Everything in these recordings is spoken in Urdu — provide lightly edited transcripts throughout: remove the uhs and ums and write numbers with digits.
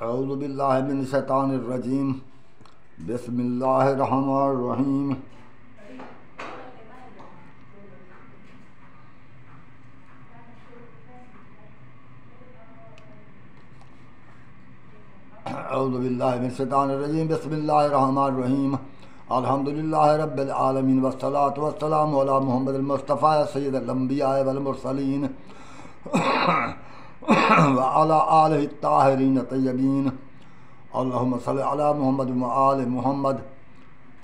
اعوذ باللہ من الشیطان الرجیم بسم اللہ الرحمن الرحیم اعوذ باللہ من الشیطان الرجیم بسم اللہ الرحمن الرحیم الحمدللہ رب العالمین والصلاة والسلام علی محمد المصطفیٰ سید الانبیاء والمرسلین وعلى آلہ الطاہرین الطیبین اللہم صلی علی محمد وآل محمد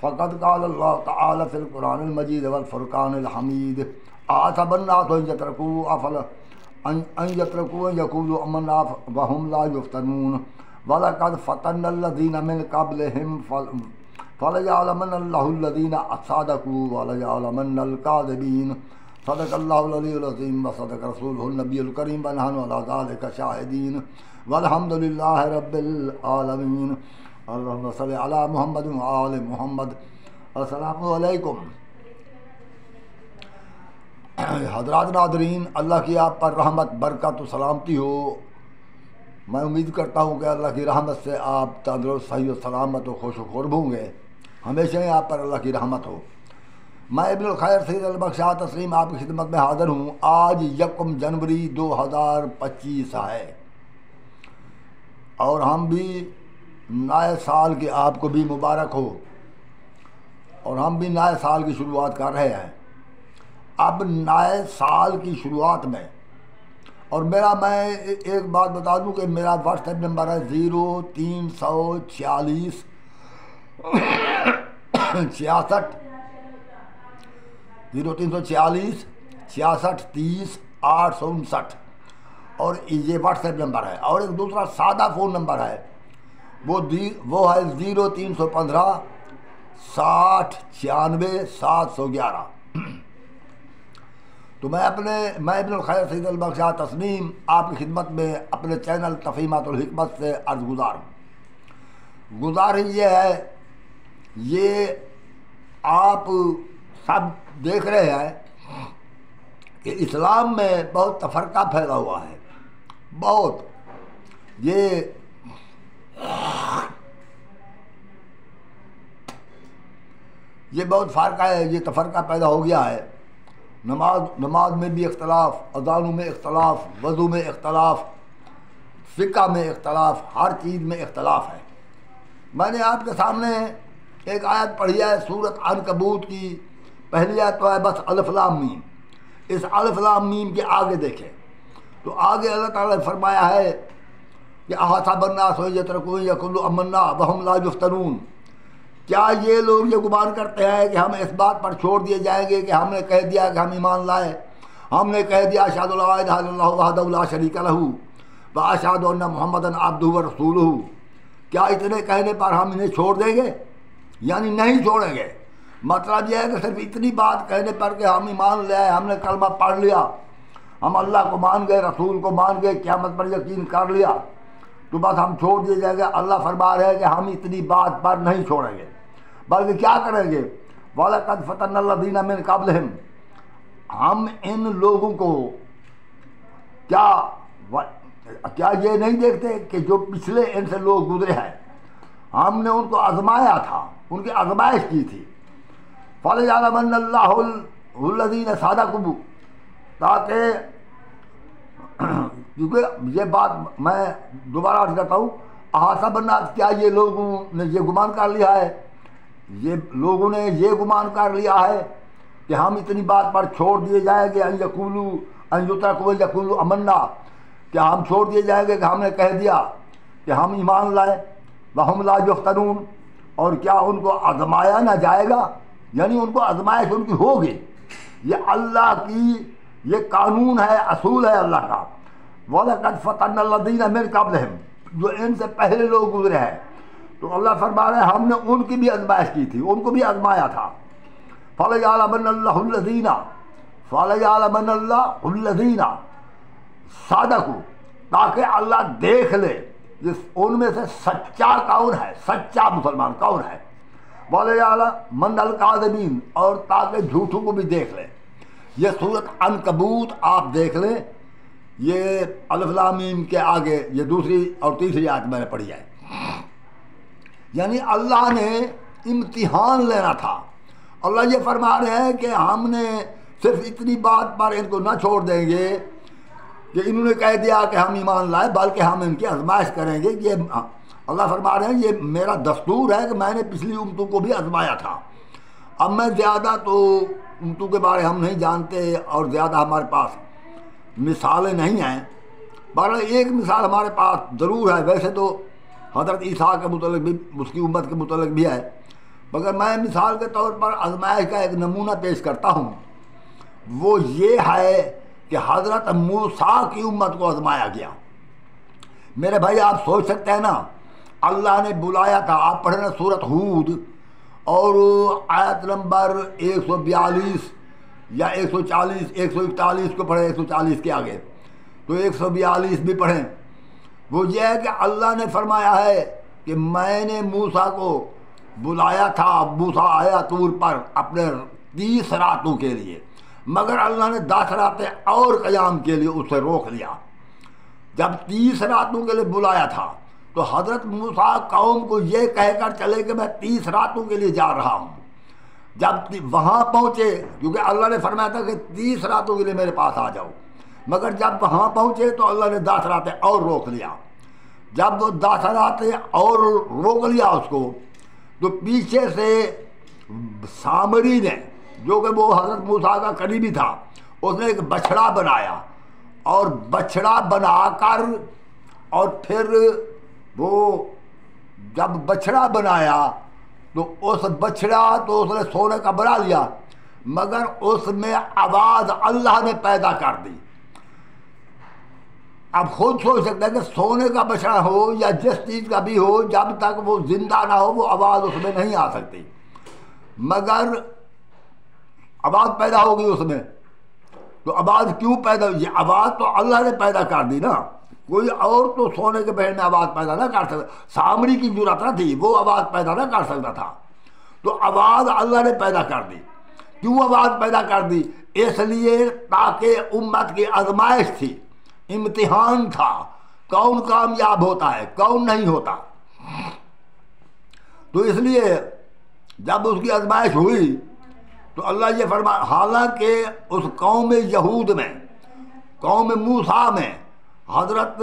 فقد قال اللہ تعالی فی القرآن المجید والفرقان الحمید احسب الناس ان یترکوا ان یقولوا آمنا وهم لا یفتنون وَلَقَدْ فَتَنَّ الَّذِينَ مِنْ قَبْلِهِمْ فَلَيَعْلَمَنَّ اللَّهُ الَّذِينَ صَدَقُوا وَلَيَعْلَمَنَّ الْكَاذِبِينَ صدق اللہ العلی العظیم وصدق رسولہ النبی الکریم ونحن علی ذلک شاہدین والحمد للہ رب العالمین اللہم صلی علی محمد وآل محمد۔ السلام علیکم حضرات ناظرین، اللہ کی آپ پر رحمت برکت و سلامتی ہو۔ میں امید کرتا ہوں کہ اللہ کی رحمت سے آپ تندرست صحیح و سلامت و خوش و خرب ہوں گے، ہمیشہ ہی آپ پر اللہ کی رحمت ہو۔ میں ابن الخیر سید البخش شاہ تسلیم آپ کی خدمت میں حاضر ہوں۔ آج 1 جنوری 2025 ہے اور ہم بھی نئے سال کی آپ کو بھی مبارک ہو، اور ہم بھی نئے سال کی شروعات کر رہے ہیں۔ اب نئے سال کی شروعات میں اور میں ایک بات بتا دوں کہ میرا واٹس ایپ نمبر ہے 0346 66 0346 66 30 859 اور یہ واٹس ایپ نمبر ہے۔ اور ایک دوسرا سادہ فون نمبر ہے، وہ ہے 0315 60 96 711۔ تو میں ابن الخیر سید البخش شاہ تسلیم آپ کی خدمت میں اپنے چینل تفہیمات الحکمت سے عرض گزار ہوں۔ گزارش یہ ہے، یہ آپ سب دیکھ رہے ہیں کہ اسلام میں بہت تفرقہ پھیلا ہوا ہے، بہت یہ بہت فرقہ ہے، یہ تفرقہ پیدا ہو گیا ہے۔ نماز میں بھی اختلاف، اذانوں میں اختلاف، وضو میں اختلاف، فقہ میں اختلاف، ہر چیز میں اختلاف ہے۔ میں نے آپ کے سامنے ایک آیت پڑھی ہے سورۃ عنکبوت کی، پہلی آیت تو ہے بس الف لام میم۔ اس الف لام میم کے آگے دیکھیں تو آگے اللہ تعالیٰ نے فرمایا ہے کہ احسب الناس ان یترکوا ان یقولوا آمنا وهم لا یفتنون۔ کیا یہ لوگ یہ گمان کرتے ہیں کہ ہم اس بات پر چھوڑ دیے جائیں گے کہ ہم نے کہہ دیا کہ ہم ایمان لائے، ہم نے کہہ دیا اشہد لا الہ الا اللہ وحدہ لا شریک لہ واشہد ان محمدا عبدہ ورسولہ، کیا اتنے کہنے پر ہم انہیں چھوڑ دیں گے؟ یعنی نہیں چھوڑیں گے۔ مطلب یہ ہے کہ صرف اتنی بات کہنے پر کہ ہم ایمان لے آئے، ہم نے کلمہ پڑھ لیا، ہم اللہ کو مان گئے، رسول کو مان گئے، قیامت پر یقین کر لیا، تو بس ہم چھوڑ دیے جائیں گے۔ اللہ فرما رہے ہیں کہ ہم اتنی بات پر نہیں چھوڑیں گے، بلکہ کیا کریں گے؟ وَلَقَدْ فَتَنَّ الَّذِينَ مِنْ قَبْلِهِمْ، ہم ان لوگوں کو کیا یہ نہیں دیکھتے کہ جو پچھلے ان سے لوگ گزرے ہیں، ہم نے ان کو آزمایا تھا، ان کی آزمائش کی تھی۔ فَلَيَعْلَمَنَّ اللَّهُ الَّذِينَ صَدَقُوا، تاکہ کیونکہ یہ بات میں دوبارہ عرض کرتا ہوں، احسب الناس، کیا یہ لوگوں نے یہ گمان کر لیا ہے، یہ لوگوں نے یہ گمان کر لیا ہے کہ ہم اتنی بات پر چھوڑ دیے جائیں گے، ان یترکوا یقولوا آمنا، کیا ہم چھوڑ دیے جائیں گے کہ ہم نے کہہ دیا کہ ہم ایمان لائے، وہم لا یفتنون، اور کیا ان کو آزمایا نہ جائے گا؟ یعنی ان کو آزمائش ان کی ہوگی۔ یہ اللہ کی یہ قانون ہے، اصول ہے اللہ کا۔ وَلَقَدْ فَتَنَّ الَّذِينَ مِنْ قَبْلِهِمْ، جو ان سے پہلے لوگ گزرے ہیں، تو اللہ فرما رہے ہیں ہم نے ان کی بھی آزمائش کی تھی، ان کو بھی آزمایا تھا۔ فَلَيَعْلَمَنَّ اللَّهُ الَّذِينَ صَدَقُوا، تاکہ اللہ دیکھ لے ان میں سے سچا کون ہے، سچا مسلمان کون ہے۔ وَلَيَعْلَمَنَّ الْكَاذِبِينَ، اور تاکہ جھوٹوں کو بھی دیکھ لے۔ یہ سورۃ عنکبوت آپ دیکھ لیں، یہ الف لام میم کے آگے یہ دوسری اور تیسری آیت میں نے پڑھی ہے. یعنی اللہ نے امتحان لینا تھا. اللہ یہ فرما رہے ہیں کہ ہم نے صرف اتنی بات پر ان کو نہ چھوڑ دیں گے کہ انہوں نے کہہ دیا کہ ہم ایمان لائے، بلکہ ہم ان کی آزمائش کریں گے. یہ اللہ فرما رہے ہیں یہ میرا دستور ہے کہ میں نے پچھلی امتوں کو بھی آزمایا تھا. اب میں زیادہ تو امتوں کے بارے ہم نہیں جانتے اور زیادہ ہمارے پاس مثالیں نہیں ہیں. بہرحال ایک مثال ہمارے پاس ضرور ہے. ویسے تو حضرت عیسیٰ کے متعلق بھی اس کی امت کے متعلق بھی ہے، مگر میں مثال کے طور پر آزمائش کا ایک نمونہ پیش کرتا ہوں. وہ یہ ہے کہ حضرت موسیٰ کی امت کو آزمایا گیا. میرے بھائی آپ سوچ سکتے ہیں نا، اللہ نے بلایا تھا. آپ پڑھیں نا سورۃ ہود اور آیت نمبر 142 یا 140 141 کو پڑھیں، 140 کے آگے تو 142 بھی پڑھیں. وہ یہ ہے کہ اللہ نے فرمایا ہے کہ میں نے موسیٰ کو بلایا تھا. موسیٰ آیا طور پر اپنے 30 راتوں کے لیے، مگر اللہ نے 10 راتیں اور قیام کے لیے اسے روک لیا. جب 30 راتوں کے لیے بلایا تھا تو حضرت موسیٰ قوم کو یہ کہہ کر چلے کہ میں 30 راتوں کے لیے جا رہا ہوں. جب وہاں پہنچے، کیونکہ اللہ نے فرمایا تھا کہ 30 راتوں کے لیے میرے پاس آ جاؤ، مگر جب وہاں پہنچے تو اللہ نے 10 راتیں اور روک لیا. جب وہ 10 راتیں اور روک لیا اس کو، تو پیچھے سے سامری نے، جو کہ وہ حضرت موسیٰ کا قریبی تھا، اس نے ایک بچھڑا بنایا اور بچھڑا بنا کر اور پھر وہ جب بچھڑا بنایا تو اس بچھڑا تو اس نے سونے کا بنا لیا، مگر اس میں آواز اللہ نے پیدا کر دی. اب خود سوچ سکتے ہیں کہ سونے کا بچھڑا ہو یا جس چیز کا بھی ہو، جب تک وہ زندہ نہ ہو وہ آواز اس میں نہیں آ سکتی، مگر آواز پیدا ہوگی اس میں. تو آواز کیوں پیدا ہوئی؟ یہ آواز تو اللہ نے پیدا کر دی نا. کوئی اور تو سونے کے بہن میں آواز پیدا نہ کر سکتا. سامری کی جرات نہ تھی، وہ آواز پیدا نہ کر سکتا تھا. تو آواز اللہ نے پیدا کر دی. کیوں آواز پیدا کر دی؟ اس لیے تاکہ امت کی آزمائش تھی، امتحان تھا. کون کامیاب ہوتا ہے، کون نہیں ہوتا. تو اس لیے جب اس کی آزمائش ہوئی تو اللہ یہ فرمایا، حالانکہ اس قوم یہود میں، قوم موسیٰ میں حضرت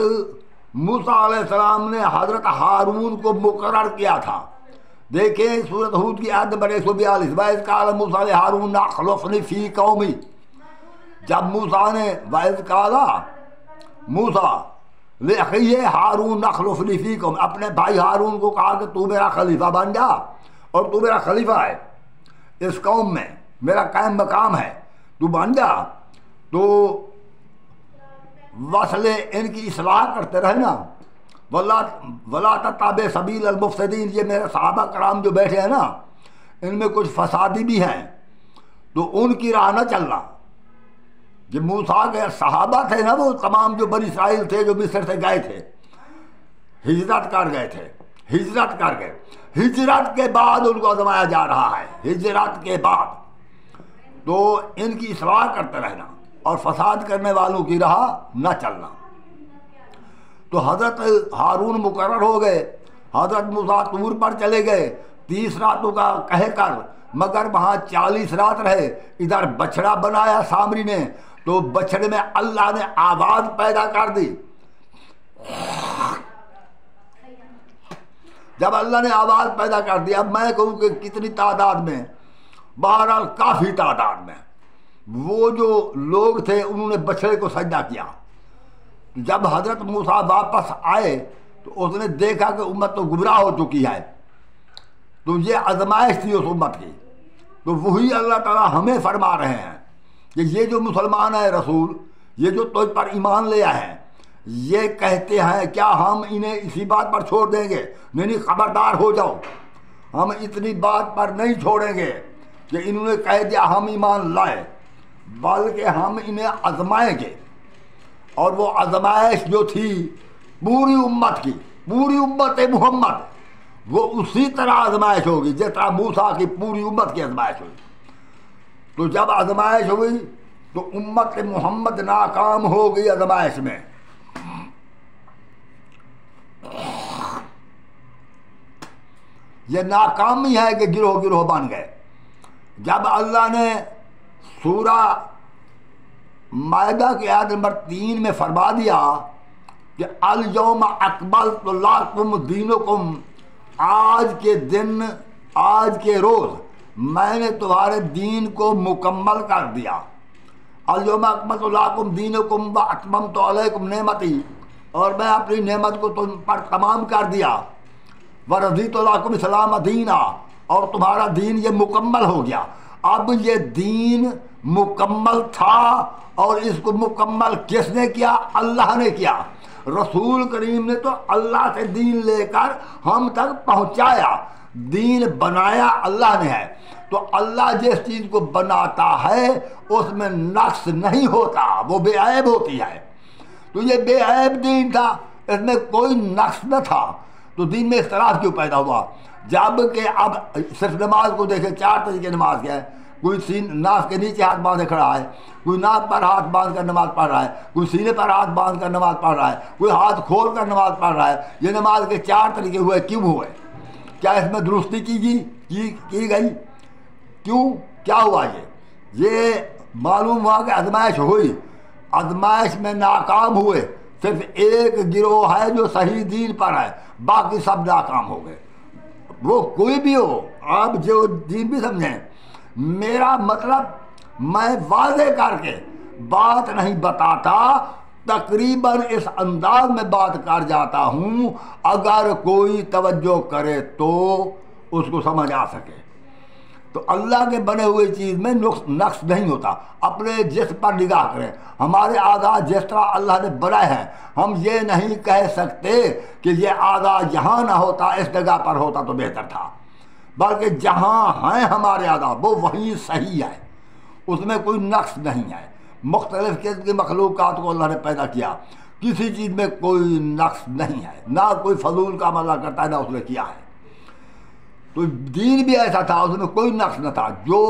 موسیٰ علیہ السلام نے حضرت ہارون کو مقرر کیا تھا. دیکھیں سورۃ ہود کی آیت نمبر 142، وَإِذْ قَالَ مُوسَىٰ لِهَارُونَ اخْلُفْنِي فِي قَوْمِي. جب موسیٰ نے وَإِذْ قَالَ موسیٰ لِأَخِيهِ ہارون اخْلُفْنِی فِی قَوْمِی، اپنے بھائی ہارون کو کہا کہ تو میرا خلیفہ بن جا، اور تو میرا خلیفہ ہے اس قوم میں، میرا قائم مقام ہے، تو بن جا. تو وصلے ان کی اصلاح کرتے رہے نا. وَلَا تَتَّبِعْ سَبِیلَ الْمُفْسِدِینَ. یہ میرے صحابہ کرام جو بیٹھے ہیں نا، ان میں کچھ فسادی بھی ہیں، تو ان کی راہ نہ چلنا. جو موسیٰ کے صحابہ تھے نا، وہ تمام جو بنی اسرائیل تھے جو مصر سے گئے تھے، ہجرت کر گئے تھے، ہجرت کر گئے. ہجرت کے بعد ان کو آزمایا جا رہا ہے. ہجرت کے بعد تو ان کی اصلاح کرتے رہنا اور فساد کرنے والوں کی راہ نہ چلنا. تو حضرت ہارون مقرر ہو گئے. حضرت موسیٰ طور پر چلے گئے 30 راتوں کا کہہ کر، مگر وہاں 40 رات رہے. ادھر بچھڑا بنایا سامری نے، تو بچھڑے میں اللہ نے آواز پیدا کر دی. جب اللہ نے آواز پیدا کر دی، اب میں کہوں کہ کتنی تعداد میں، بہرحال کافی تعداد میں وہ جو لوگ تھے انہوں نے بچھڑے کو سجدہ کیا. جب حضرت موسیٰ واپس آئے تو اس نے دیکھا کہ امت تو گمراہ ہو چکی ہے. تو یہ آزمائش تھی اس امت کی. تو وہی اللہ تعالیٰ ہمیں فرما رہے ہیں کہ یہ جو مسلمان ہیں رسول، یہ جو تجھ پر ایمان لے آئے ہیں، یہ کہتے ہیں کیا ہم انہیں اسی بات پر چھوڑ دیں گے؟ نہیں، خبردار ہو جاؤ. ہم اتنی بات پر نہیں چھوڑیں گے کہ انہوں نے کہہ دیا ہم ایمان لائے، بلکہ ہم انہیں آزمائیں گے. اور وہ آزمائش جو تھی پوری امت کی، پوری امت محمد، وہ اسی طرح آزمائش ہوگی جس طرح موسیٰ کی پوری امت کی آزمائش ہوئی. تو جب آزمائش ہوئی تو امت محمد ناکام ہو گئی آزمائش میں۔ یہ ناکامی ہے کہ گروہ گروہ بن گئے۔ جب اللہ نے سورہ مائدہ کی آیت نمبر 3 میں فرما دیا کہ الیوم اکملت لکم دینکم، آج کے دن، آج کے روز میں نے تمہارے دین کو مکمل کر دیا۔ الیوم اکملت لکم دینکم واتممت علیکم نعمتی، اور میں اپنی نعمت کو تم پر تمام کر دیا۔ ورضیت لکم اسلام دینا، اور تمہارا دین یہ مکمل ہو گیا۔ اب یہ دین مکمل تھا، اور اس کو مکمل کس نے کیا؟ اللہ نے کیا۔ رسول کریم نے تو اللہ سے دین لے کر ہم تک پہنچایا، دین بنایا اللہ نے ہے۔ تو اللہ جس چیز کو بناتا ہے اس میں نقص نہیں ہوتا، وہ بے عیب ہوتی ہے۔ تو یہ بے عیب دین تھا، اس میں کوئی نقص نہ تھا، تو دین میں اختلاف کیوں پیدا ہوا؟ جب کہ اب صرف نماز کو دیکھیں، 4 طریقے نماز کے ہیں۔ کوئی ناف کے نیچے ہاتھ باندھے کھڑا ہے، کوئی ناف پر ہاتھ باندھ کر نماز پڑھ رہا ہے، کوئی سینے پر ہاتھ باندھ کر نماز پڑھ رہا ہے، کوئی ہاتھ کھول کر نماز پڑھ رہا ہے۔ یہ نماز کے 4 طریقے ہوئے، کیوں ہوئے؟ کیا اس میں درستی کی گئی؟ کیوں؟ کیا ہوا؟ یہ معلوم ہوا کہ آزمائش ہوئی، آزمائش میں ناکام ہوئے۔ صرف ایک گروہ ہے جو صحیح دین پر ہے، باقی سب ناکام ہو گئے۔ وہ کوئی بھی ہو، آپ جو دین بھی سمجھیں، میرا مطلب میں واضح کر کے بات نہیں بتاتا، تقریباً اس انداز میں بات کر جاتا ہوں اگر کوئی توجہ کرے تو اس کو سمجھ آ سکے۔ تو اللہ کے بنے ہوئے چیز میں نقص نہیں ہوتا۔ اپنے جسم پر نگاہ کریں، ہمارے اعضاء جس طرح اللہ نے بنائے ہیں، ہم یہ نہیں کہہ سکتے کہ یہ اعضاء یہاں نہ ہوتا، اس جگہ پر ہوتا تو بہتر تھا، بلکہ جہاں ہیں ہمارے اعضاء وہ وہیں صحیح ہے، اس میں کوئی نقص نہیں ہے۔ مختلف قسم کی مخلوقات کو اللہ نے پیدا کیا، کسی چیز میں کوئی نقص نہیں ہے، نہ کوئی فضول کام اللہ کرتا ہے نہ اس نے کیا ہے۔ تو دین بھی ایسا تھا، اس میں کوئی نقص نہ تھا، جو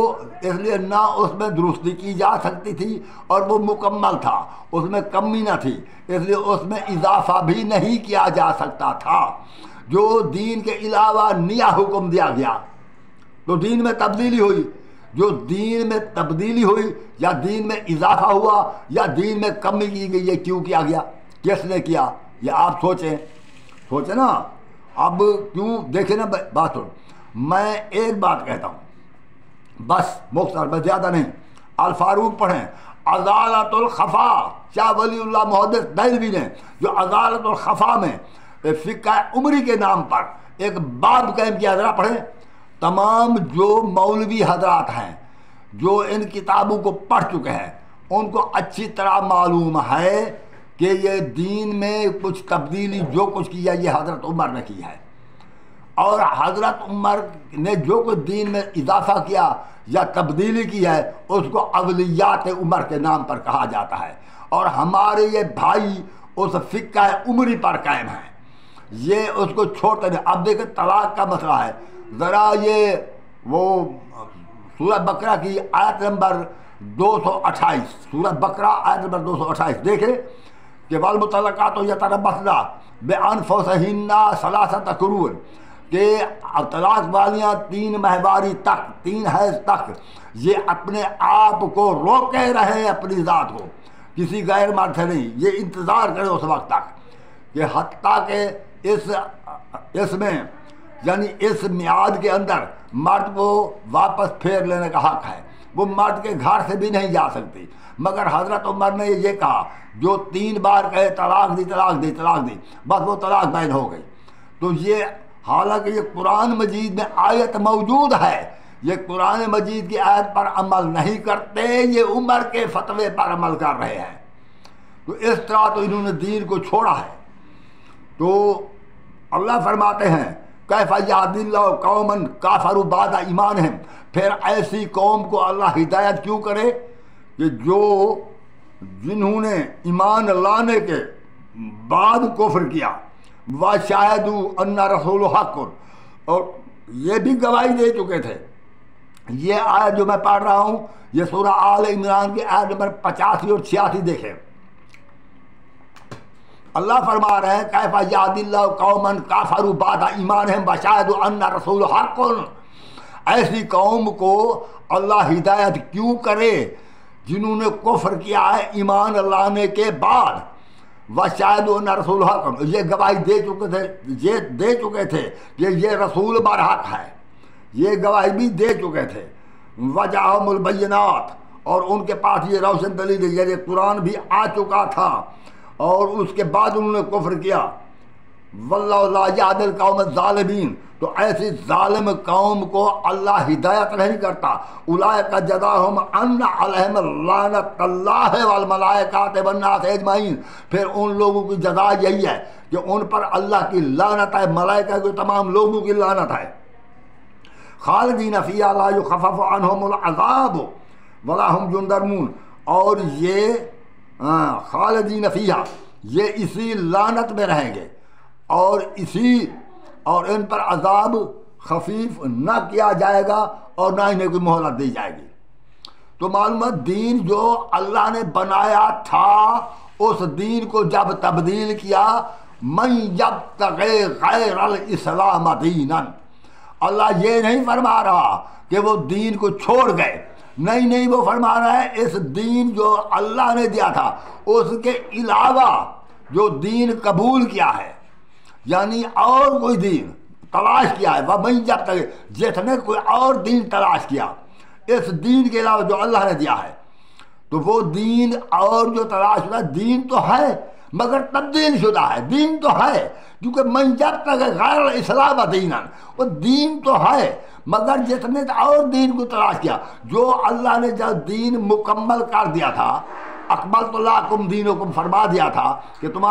اس لیے نہ اس میں درستی کی جا سکتی تھی اور وہ مکمل تھا، اس میں کمی نہ تھی، اس لیے اس میں اضافہ بھی نہیں کیا جا سکتا تھا۔ جو دین کے علاوہ نیا حکم دیا گیا تو دین میں تبدیلی ہوئی، جو دین میں تبدیلی ہوئی یا دین میں اضافہ ہوا یا دین میں کمی کی گئی، یہ کیوں کیا گیا؟ کس نے کیا؟ یہ آپ سوچیں نا۔ اب کیوں؟ دیکھیں نا بات ہو، میں ایک بات کہتا ہوں بس مختصر، میں زیادہ نہیں۔ الفاروق پڑھیں، عدالت الخفا، شاہ ولی اللہ محدث دہلوی نے جو عدالت الخفا میں فقہ عمری کے نام پر ایک باب قائم کیا، ذرا پڑھیں۔ تمام جو مولوی حضرات ہیں جو ان کتابوں کو پڑھ چکے ہیں ان کو اچھی طرح معلوم ہے کہ یہ دین میں کچھ تبدیلی جو کچھ کیا یہ حضرت عمر نے کی ہے، اور حضرت عمر نے جو کچھ دین میں اضافہ کیا یا تبدیلی کی ہے اس کو اولیات عمر کے نام پر کہا جاتا ہے، اور ہمارے یہ بھائی اس فقہ عمری پر قائم ہیں، یہ اس کو چھوڑتے نہیں۔ اب دیکھیں طلاق کا مسئلہ ہے، ذرا یہ وہ سورہ بقرہ کی آیت نمبر 228، سورہ بقرہ آیت نمبر 228 دیکھیں کہ والمطلقات یتربصن بانفسہن ثلاثۃ قروء، کہ طلاق والیاں 3 ماہواری تک، 3 حیض تک یہ اپنے آپ کو روکے رہیں، اپنی ذات کو کسی غیر مرد سے نہیں، یہ انتظار کریں اس وقت تک کہ حتیٰ کہ اس میں یعنی اس میعاد کے اندر مرد کو واپس پھیر لینے کا حق ہے، وہ مرد کے گھر سے بھی نہیں جا سکتی۔ مگر حضرت عمر نے یہ کہا جو 3 بار کہے طلاق دی طلاق دی طلاق دی، بس وہ طلاق بین ہو گئی۔ تو یہ حالانکہ یہ قرآن مجید میں آیت موجود ہے، یہ قرآن مجید کی آیت پر عمل نہیں کرتے، یہ عمر کے فتوے پر عمل کر رہے ہیں۔ تو اس طرح تو انہوں نے دین کو چھوڑا ہے۔ تو اللہ فرماتے ہیں کیف یہدی اللہ قوما کافروا بعد ایمانہم، پھر ایسی قوم کو اللہ ہدایت کیوں کرے کہ جنہوں نے ایمان لانے کے بعد کفر کیا، وشاہدوا ان رسول حق، اور یہ بھی گواہی دے چکے تھے یہ آیت جو میں پڑھ رہا ہوں یہ سورہ آل عمران کی آیت نمبر 85 اور 86 دیکھیں. اللہ فرما رہے ہیں کیف یہدی اللہ قوما کفروا بعد ایمانہم وشہدوا ان رسول حق. ایسی قوم کو اللہ ہدایت کیوں کرے جنہوں نے کفر کیا ہے ایمان لانے کے بعد. وشہدوا ان رسول حق، یہ گواہی دے چکے تھے کہ یہ رسول برحق ہے، یہ گواہی بھی دے چکے تھے. وجاءہم البینات، اور ان کے پاس یہ روشن دلیل یہ قرآن بھی آ چکا تھا، اور اس کے بعد انہوں نے کفر کیا. واللہ لا یہدی القوم الظالمین، تو ایسی ظالم قوم کو اللہ ہدایت نہیں کرتا. اولئک جزاؤہم ان علیہم لعنۃ اللہ والملائکۃ والناس اجمعین، پھر ان لوگوں کی جزا یہی ہے کہ ان پر اللہ کی لعنت ہے، ملائکہ کے تمام لوگوں کی لعنت ہے. خالدین فیہا لا یخفف عنہم العذاب ولا ہم ينظرون، اور یہ خالدین فیہا، یہ اسی لعنت میں رہیں گے اور ان پر عذاب خفیف نہ کیا جائے گا اور نہ انہیں کوئی مہلت دی جائے گی. تو معلوم ہے دین جو اللہ نے بنایا تھا اس دین کو جب تبدیل کیا، من یبتغی غیر الاسلام دینا، اللہ یہ نہیں فرما رہا کہ وہ دین کو چھوڑ گئے، نہیں، وہ فرما رہا ہے اس دین جو اللہ نے دیا تھا اس کے علاوہ جو دین قبول کیا ہے، یعنی اور کوئی دین تلاش کیا ہے. وَمَن يَبْتَغِ، جس نے کوئی اور دین تلاش کیا اس دین کے علاوہ جو اللہ نے دیا ہے، تو وہ دین اور جو تلاش شدہ دین تو ہے مگر تبدیل شدہ ہے. دین تو ہے کیونکہ من یبتغی غیر الاسلام دینا، وہ دین تو ہے مگر جس نے اور دین کو تلاش کیا، جو اللہ نے جب دین مکمل کر دیا تھا، اکملت لکم دینکم فرما دیا تھا کہ تم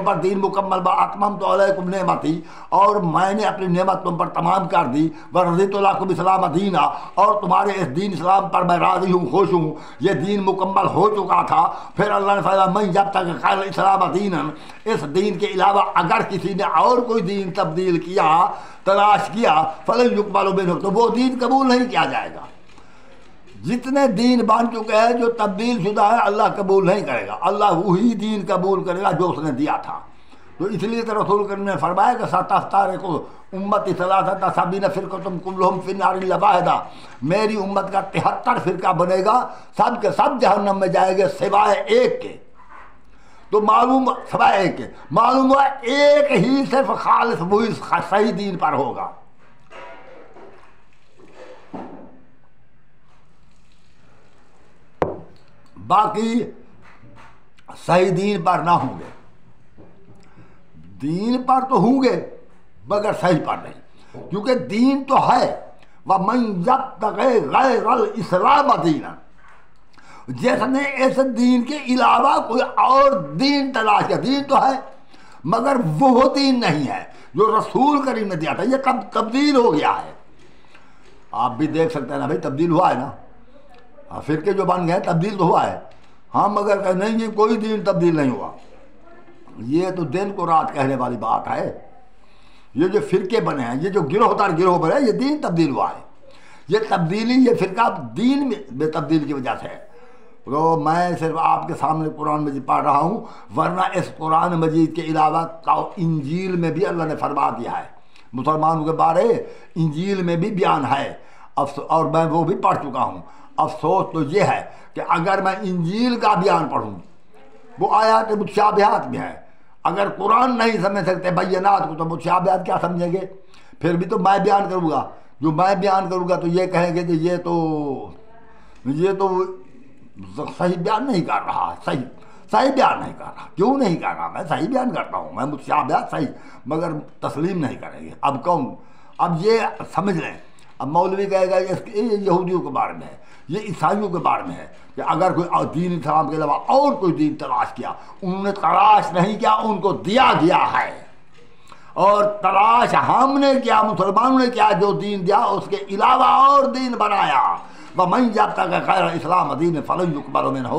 پر دین مکمل اتممت علیکم نعمتی، اور میں نے اپنی نعمت تم پر تمام کر دی. ورضیت لکم اسلام دینا، اور تمہارے اس دین اسلام پر میں راضی ہوں، خوش ہوں. یہ دین مکمل ہو چکا تھا. پھر اللہ نے فرمایا من یبتغی غیر الاسلام دینا، اس دین کے علاوہ اگر کسی نے اور کوئی دین تبدیل کیا، تلاش کیا، فلن یقبل منہ، تو وہ دین قبول نہیں کیا جائے گا. جتنے دین بن چکے ہیں جو تبدیل شدہ ہے اللہ قبول نہیں کرے گا. اللہ وہی دین قبول کرے گا جو اس نے دیا تھا. تو اس لیے تو رسول کریم نے فرمایا کہ ستفترق امتی ثلاثۃ سبعین فرقۃ کلھم فی النار الا واحدہ، میری امت کا 73 فرقہ بنے گا، سب کے سب جہنم میں جائیں گے سوائے ایک کے. تو معلوم سوائے ایک کے معلوم ہوا ایک ہی صرف خالص وہی صحیح دین پر ہوگا. باقی صحیح دین پر نہ ہوں گے. دین پر تو ہوں گے مگر صحیح پر نہیں، کیونکہ دین تو ہے. وَمَن يَبْتَغِ غَيْرَ الْإِسْلَامَ دِينًا، جس نے اس دین کے علاوہ کوئی اور دین تلاش کیا، دین تو ہے مگر وہ دین نہیں ہے جو رسول کریم نے دیا تھا. یہ کب تبدیل ہو گیا ہے. آپ بھی دیکھ سکتے ہیں نا بھائی، تبدیل ہوا ہے نا. فرقے جو بن گئے تبدیل تو ہوا ہے، ہاں مگر کہ نہیں یہ کوئی دین تبدیل نہیں ہوا. یہ تو دن کو رات کہنے والی بات ہے. یہ جو فرقے بنے ہیں، یہ جو گروہ در گروہ بنے ہیں، یہ دین تبدیل ہوا ہے. یہ تبدیلی، یہ فرقہ دین میں تبدیل کی وجہ سے ہے. تو میں صرف آپ کے سامنے قرآن مجید پڑھ رہا ہوں، ورنہ اس قرآن مجید کے علاوہ انجیل میں بھی اللہ نے فرما دیا ہے. مسلمانوں کے بارے انجیل میں بھی بیان ہے، اور میں وہ بھی پڑھ چکا ہوں. افسوس تو یہ ہے کہ اگر میں انجیل کا بیان پڑھوں، وہ آیات متشابہات میں ہے. اگر قرآن نہیں سمجھ سکتے بینات کو تو متشابہات کیا سمجھیں گے؟ پھر بھی تو میں بیان کروں گا، جو میں بیان کروں گا تو یہ کہیں گے کہ یہ تو صحیح بیان نہیں کر رہا. صحیح بیان نہیں کر رہا. کیوں نہیں کر رہا؟ میں صحیح بیان کرتا ہوں، میں متشابہات صحیح، مگر تسلیم نہیں کریں گے. اب کون؟ اب یہ سمجھ لیں. اب مولوی کہے گا یہ یہودیوں کے بارے میں ہے، یہ عیسائیوں کے بارے میں ہے کہ اگر کوئی دین اسلام کے علاوہ اور کوئی دین تلاش کیا، انہوں نے تلاش نہیں کیا، ان کو دیا گیا ہے. اور تلاش ہم نے کیا، مسلمانوں نے کیا، جو دین دیا اس کے علاوہ اور دین بنایا. وَمَن يَبْتَغِ غَيْرَ الْإِسْلَامَ دِينًا فَلَن يُقْبَلَ مِنْهُ،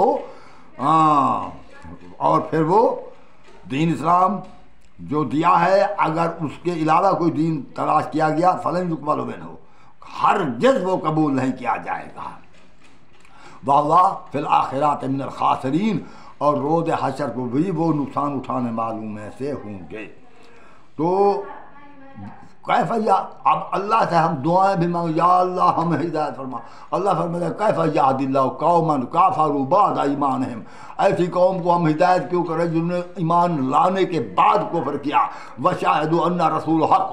اور پھر وہ دین اسلام جو دیا ہے اگر اس کے علاوہ کوئی دین تلاش کیا گیا فَلَن يُقْبَلَ مِنْهُ، ہرگز وہ قبول نہیں کیا جائے گا۔ وَهُوَ فِي الْآخِرَةِ مِنَ الْخَاسِرِينَ، اور روز حشر کو بھی وہ نقصان اٹھانے والوں میں سے ہوں گے۔ تو کیف یا، اب اللہ سے ہم دعائیں بھی مانگ، یا اللہ ہمیں ہدایت فرما۔ اللہ فرماتا ہے کیف یہدی اللہ قوما کفروا بعد ایمانہم، ایسی قوم کو ہم ہدایت کیوں کریں جنہوں نے ایمان لانے کے بعد کفر کیا۔ وشاہدوا ان رسول حق،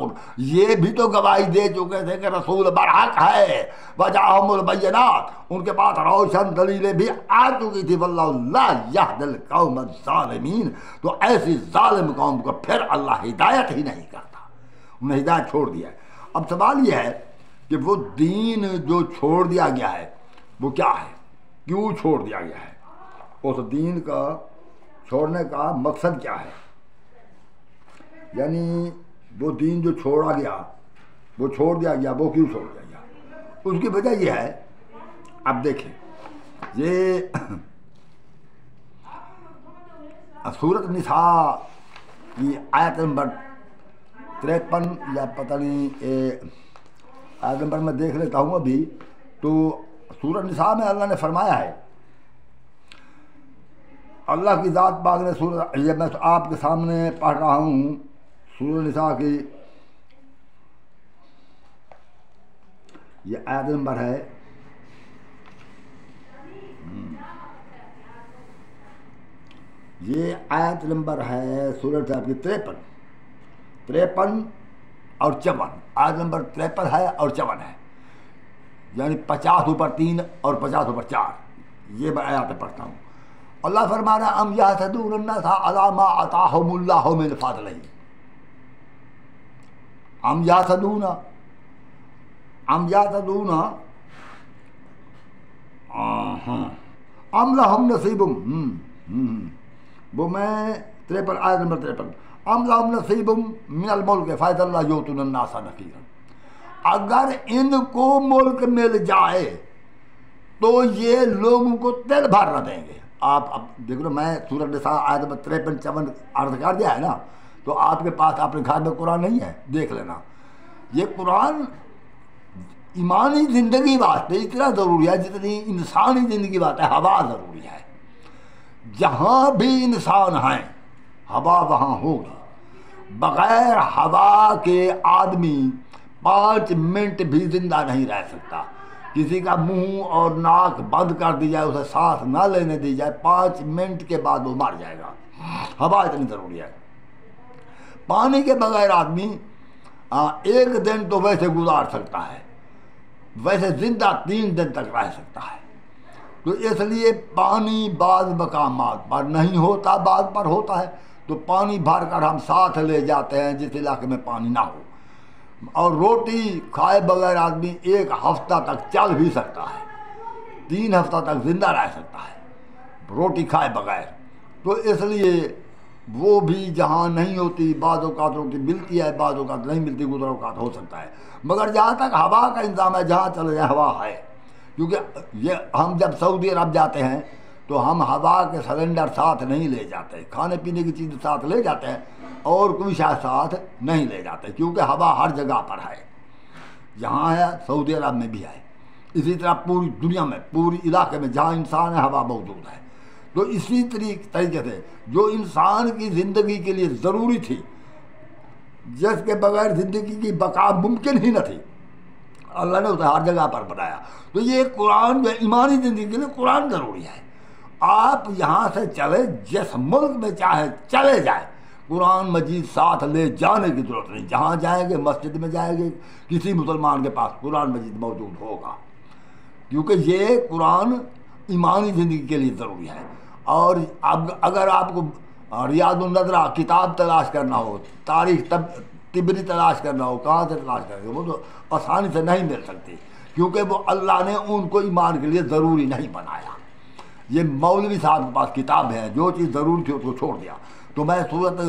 یہ بھی تو گواہی دے چکے تھے کہ رسول برحق ہے۔ وجاءہم البینات، ان کے پاس روشن دلیلیں بھی آ چکی تھی۔ واللہ لا یہدی القوم الظالمین، تو ایسی ظالم قوم کو پھر اللہ ہدایت ہی نہیں کرتا، انہیں ہدایت چھوڑ دیا ہے۔ اب سوال یہ ہے کہ وہ دین جو چھوڑ دیا گیا ہے وہ کیا ہے، کیوں چھوڑ دیا گیا ہے، اس دین کا چھوڑنے کا مقصد کیا ہے؟ یعنی وہ دین جو چھوڑا گیا، وہ چھوڑ دیا گیا، وہ کیوں چھوڑ دیا گیا؟ اس کی وجہ یہ ہے، اب دیکھیں یہ سورۃ نساء کی آیت نمبر 53 یا پتہ نہیں آیت نمبر میں دیکھ لیتا ہوں ابھی، تو سورۃ نساء میں اللہ نے فرمایا ہے، اللہ کی ذات پاک نے سورۃ، یہ میں آپ کے سامنے پڑھ رہا ہوں سورۃ نساء کی یہ آیت نمبر ہے یہ آیت نمبر ہے سورۃ نساء کی 53 اور 54، آیت نمبر 53 ہے اور 54 ہے، یعنی 50 اوپر 3 اور 50 اوپر 4، یہ میں آیات پڑھتا ہوں۔ اللہ فرما رہا ہے ام یحسدون الناس علی ما آتاہم اللہ من فضلہ، ام یحسدون ام لہم نصیب، وہ میں 53 آیت نمبر 53، ام لہم نصیب من الملک فاذا یؤتون الناس نقیرا، اگر ان کو ملک مل جائے تو یہ لوگوں کو تل بھر نہ دیں گے۔ آپ اب دیکھ لو، میں سورۃ نساء آیت نمبر 53 عرض کر دیا ہے نا، تو آپ کے پاس اپنے گھر میں قرآن نہیں ہے، دیکھ لینا۔ یہ قرآن ایمانی زندگی واسطے اتنا ضروری ہے جتنی انسانی زندگی واسطے ہوا ضروری ہے۔ جہاں بھی انسان ہیں ہوا وہاں ہوگی، بغیر ہوا کے آدمی 5 منٹ بھی زندہ نہیں رہ سکتا۔ کسی کا منہ اور ناک بند کر دی جائے، اسے سانس نہ لینے دی جائے، 5 منٹ کے بعد وہ مر جائے گا۔ ہوا اتنی ضروری ہے۔ پانی کے بغیر آدمی 1 دن تو ویسے گزار سکتا ہے، ویسے زندہ 3 دن تک رہ سکتا ہے۔ تو اس لیے پانی بعض مقامات پر نہیں ہوتا، بعض پر ہوتا ہے، تو پانی بھر کر ہم ساتھ لے جاتے ہیں جس علاقے میں پانی نہ ہو۔ اور روٹی کھائے بغیر آدمی 1 ہفتہ تک چل بھی سکتا ہے، 3 ہفتہ تک زندہ رہ سکتا ہے روٹی کھائے بغیر۔ تو اس لیے وہ بھی جہاں نہیں ہوتی، بعض اوقات روٹی ملتی ہے، بعض اوقات نہیں ملتی، گزر اوقات ہو سکتا ہے، مگر جہاں تک ہوا کا انتظام ہے، جہاں چلے جائے ہوا ہے۔ کیونکہ یہ ہم جب سعودی عرب جاتے ہیں تو ہم ہوا کے سلنڈر ساتھ نہیں لے جاتے، کھانے پینے کی چیز ساتھ لے جاتے ہیں اور کوئی شاید ساتھ نہیں لے جاتے، کیونکہ ہوا ہر جگہ پر ہے، جہاں ہے سعودی عرب میں بھی ہے، اسی طرح پوری دنیا میں، پوری علاقے میں جہاں انسان ہے ہوا موجود ہے۔ تو اسی طریقے سے جو انسان کی زندگی کے لیے ضروری تھی، جس کے بغیر زندگی کی بقا ممکن ہی نہ تھی، اللہ نے اسے ہر جگہ پر بنایا۔ تو یہ قرآن جو ایمانی زندگی کے لیے قرآن ضروری ہے۔ آپ یہاں سے چلے، جس ملک میں چاہے چلے جائیں، قرآن مجید ساتھ لے جانے کی ضرورت نہیں۔ جہاں جائیں گے، مسجد میں جائیں گے، کسی مسلمان کے پاس قرآن مجید موجود ہوگا، کیونکہ یہ قرآن ایمانی زندگی کے لیے ضروری ہے۔ اور اب اگر آپ کو ریاض النظرہ کتاب تلاش کرنا ہو، تاریخ طبری تلاش کرنا ہو، کہاں سے تلاش کریں گے؟ وہ تو آسانی سے نہیں مل سکتی، کیونکہ وہ اللہ نے ان کو ایمان کے لیے ضروری نہیں بنایا۔ یہ مولوی صاحب کے پاس کتاب ہے، جو چیز ضروری تھی اس کو چھوڑ دیا۔ تو میں صورت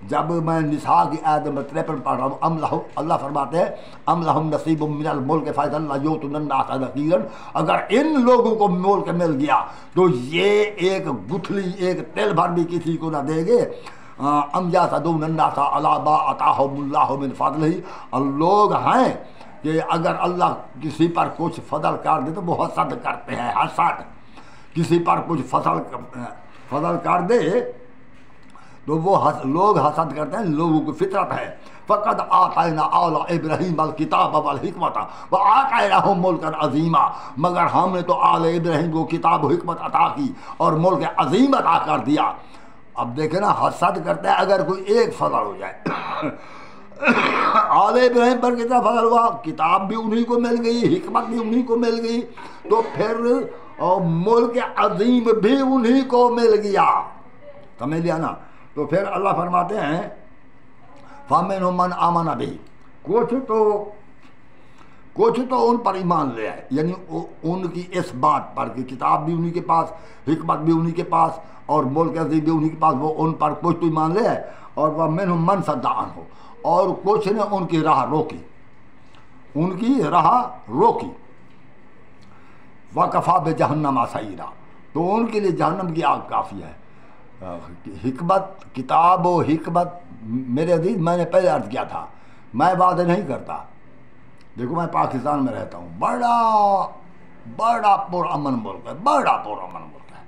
جب میں نساء کی آیت نمبر 53 پڑھ رہا ہوں، اللہ فرماتے ہیں ام لہم نصیب من الملک فاذا یؤتون الناس نقیرا، اگر ان لوگوں کو ملک مل گیا تو یہ ایک گٹھلی، ایک تل بھر بھی کسی کو نہ دیں گے۔ ام یحسدون الناس علی ما آتاہم اللہ من فضلہ، اور لوگ ہیں کہ اگر اللہ کسی پر کچھ فضل کر دے تو وہ حسد کرتے ہیں، حسد کسی پر کچھ فضل کر دے تو وہ لوگ حسد کرتے ہیں، لوگوں کی فطرت ہے۔ فقد آتینا آل ابراہیم الکتاب والحکمت وآتیناہم ملکا عظیما، مگر ہم نے تو آل ابراہیم کو کتاب و حکمت عطا کی اور ملک عظیم عطا کر دیا۔ اب دیکھیں نا، حسد کرتے ہیں اگر کوئی ایک فضل ہو جائے۔ آل ابراہیم پر کتنا فضل ہوا، کتاب بھی انہی کو مل گئی، حکمت بھی انہی کو مل گئی، تو پھر ملک عظیم بھی انہی کو مل گیا، سمجھ لیا نا۔ تو پھر اللہ فرماتے ہیں فَمِنْهُم مَّنْ آمَنَ بِهِ، کچھ تو ان پر ایمان لے آئے، یعنی ان کی اس بات پر کہ کتاب بھی انہی کے پاس، حکمت بھی انہی کے پاس اور ملک عظیم بھی انہی کے پاس، وہ ان پر کچھ تو ایمان لے آئے۔ اور وَمِنْهُم مَّن صَدَّ عَنْهُ، اور کچھ نے ان کی راہ روکی، ان کی راہ روکی۔ وَكَفَىٰ بِجَهَنَّمَ سَعِيرًا، تو ان کے لیے جہنم کی آگ کافی ہے۔ حکمت، کتاب و حکمت، میرے عزیز میں نے پہلے عرض کیا تھا، میں وعدے نہیں کرتا، دیکھو میں پاکستان میں رہتا ہوں، بڑا پرامن ملک ہے، بڑا پرامن ملک ہے،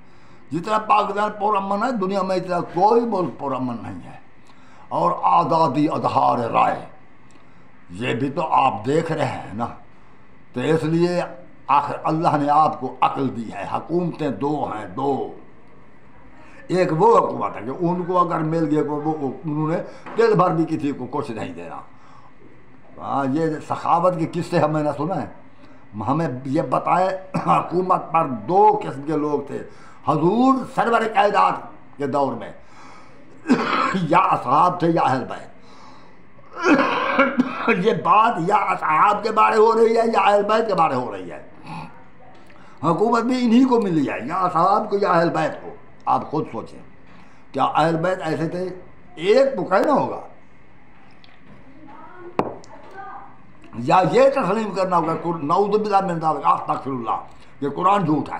جتنا پاکستان پرامن ہے دنیا میں اتنا کوئی ملک پرامن نہیں ہے۔ اور آزادی اظہار رائے یہ بھی تو آپ دیکھ رہے ہیں نا، تو اس لیے آخر اللہ نے آپ کو عقل دی ہے۔ حکومتیں دو ہیں، دو، ایک وہ حکومت ہے کہ ان کو اگر مل گیا وہ انہوں نے دل بھر بھی کسی کو کچھ نہیں دینا۔ ہاں، یہ سخاوت کے قصے ہمیں نہ سنا ہے، ہمیں یہ بتائے حکومت پر دو قسم کے لوگ تھے حضور سرور کائنات کے دور میں، یا اصحاب تھے یا اہل بیت۔ یہ بات یا اصحاب کے بارے ہو رہی ہے یا اہل بیت کے بارے ہو رہی ہے، حکومت بھی انہی کو ملی ہے، یا اصحاب کو یا اہل بیت کو۔ آپ خود سوچیں، کیا اہل بیت ایسے تھے؟ ایک تو کہنا ہوگا یا یہ تسلیم کرنا ہوگا نعوذ باللہ من ذالک، استغفر اللہ، کہ قرآن جھوٹ ہے۔